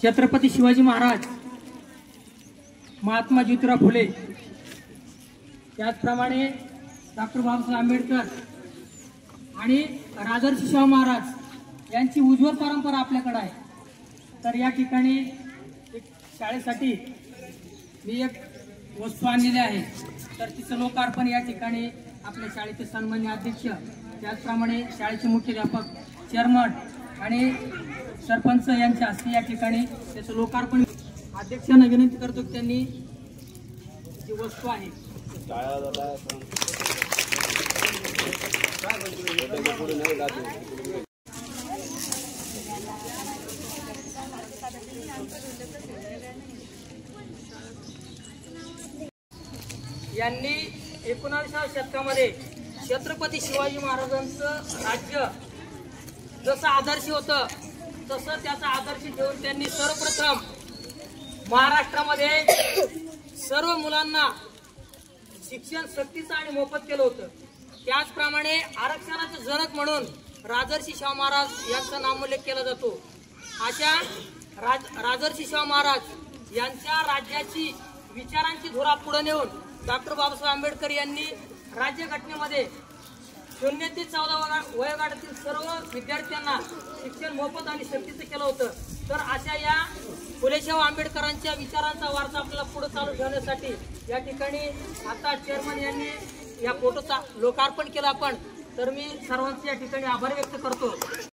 छत्रपती शिवाजी महाराज, महात्मा ज्योतिराव फुले, त्याचप्रमाणे डॉक्टर बाबासाहेब आंबेडकर आणि राजर्षी शाहू महाराज यांची उज्ज्वल परंपरा आपल्याकडे आहे। तर या ठिकाणी शाळेसाठी मी एक वस्तू आणलेली आहे, तर तिचं लोकार्पण या ठिकाणी आपल्या शाळेचे सन्मान्य अध्यक्ष, त्याचप्रमाणे शाळेचे मुख्याध्यापक, चेअरमन आणि सरपंच यांच्या हस्ते या ठिकाणी त्याचं लोकार्पण। अध्यक्षांना विनंती करतो की त्यांनी जी वस्तू आहे यांनी 19व्या शतकामध्ये छत्रपती शिवाजी महाराजांचं राज्य जसं आदर्श होतं तसं त्याचा आदर्श घेऊन त्यांनी सर्वप्रथम महाराष्ट्रामध्ये सर्व मुलांना शिक्षण सक्तीचं आणि मोफत केलं होतं। त्याचप्रमाणे आरक्षणाचे जनक म्हणून राजर्षी शाहू महाराज यांचा नामोल्लेख केला जातो। अशा राजर्षी शाहू महाराज यांच्या राज्याची विचारांची धुरा पुढे नेऊन डॉक्टर बाबासाहेब आंबेडकर यांनी राज्यघटनेमध्ये 0 ते 14 वयोगटातील सर्व विद्यार्थ्यांना शिक्षण मोफत आणि सक्तीचं केलं होतं। तर अशा या फुलेशाहू आंबेडकरांच्या विचारांचा वारसा आपल्याला पुढे चालू ठेवण्यासाठी या ठिकाणी आता चेअरमन यांनी या फोटोचा लोकार्पण केलं आपण। तर मी सर्वांचे या ठिकाणी आभार व्यक्त करतो।